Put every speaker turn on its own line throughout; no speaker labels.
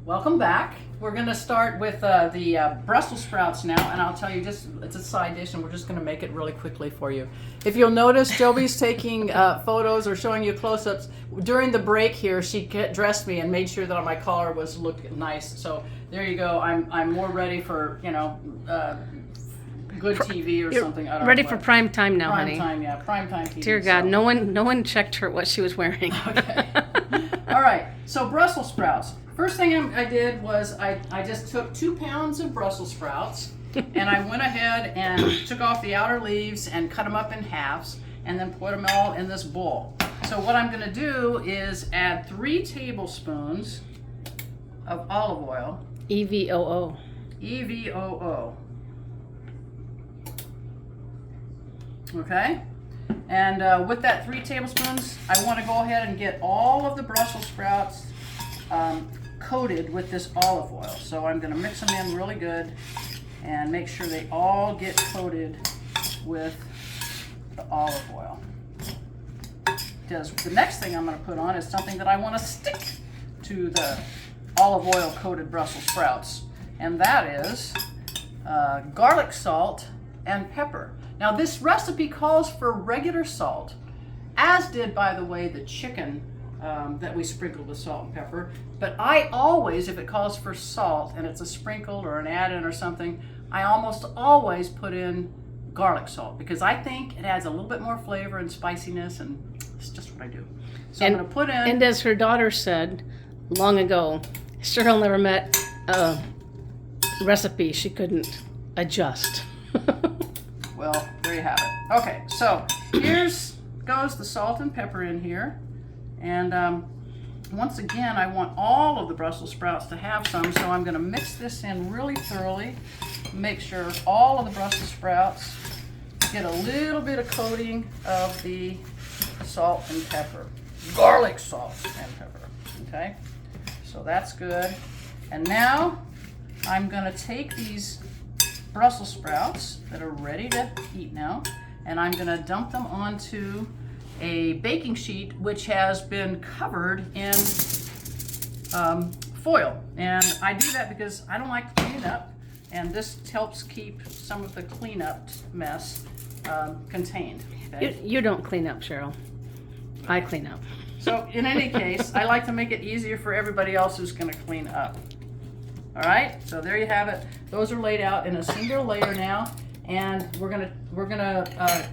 Welcome back. We're going to start with the Brussels sprouts now, and I'll tell you, just it's a side dish, and we're just going to make it really quickly for you. If you'll notice, Joby's taking photos or showing you close-ups. During the break here, she dressed me and made sure that my collar was looked nice. So there you go. I'm more ready for good TV or something. I don't
Ready
know
for
what.
prime time now,
Prime
honey.
time, yeah, prime time TV.
Dear God, no one checked her what she was wearing.
Okay. All right. So Brussels sprouts. First thing I did was I just took 2 pounds of Brussels sprouts and I went ahead and took off the outer leaves and cut them up in halves and then put them all in this bowl. So what I'm going to do is add 3 tablespoons of olive oil.
EVOO.
EVOO. Okay? And with that 3 tablespoons, I want to go ahead and get all of the Brussels sprouts coated with this olive oil. So I'm going to mix them in really good and make sure they all get coated with the olive oil. Because the next thing I'm going to put on is something that I want to stick to the olive oil coated Brussels sprouts, and that is garlic salt and pepper. Now this recipe calls for regular salt, as did, by the way, the chicken that we sprinkled with salt and pepper. But I always, if it calls for salt and it's a sprinkle or an add-in or something, I almost always put in garlic salt because I think it adds a little bit more flavor and spiciness, and it's just what I do. So I'm going to put in...
And as her daughter said long ago, Cheryl never met a recipe she couldn't adjust.
Well, there you have it. Okay, so here's goes the salt and pepper in here. And once again, I want all of the Brussels sprouts to have some, so I'm going to mix this in really thoroughly. Make sure all of the Brussels sprouts get a little bit of coating of the salt and pepper. Garlic salt and pepper, okay? So that's good. And now I'm going to take these Brussels sprouts that are ready to eat now, and I'm going to dump them onto a baking sheet which has been covered in foil. And I do that because I don't like to clean up, and this helps keep some of the cleanup mess contained. Okay?
You don't clean up, Cheryl. I clean up.
So in any case, I like to make it easier for everybody else who's going to clean up. All right, so there you have it. Those are laid out in a single layer now, and we're gonna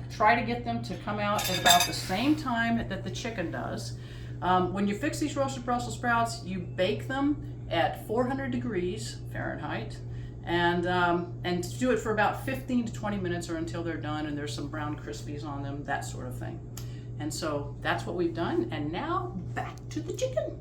try to get them to come out at about the same time that the chicken does. When you fix these roasted Brussels sprouts, you bake them at 400 degrees Fahrenheit, and do it for about 15 to 20 minutes or until they're done and there's some brown crispies on them, that sort of thing. And so that's what we've done. And now back to the chicken.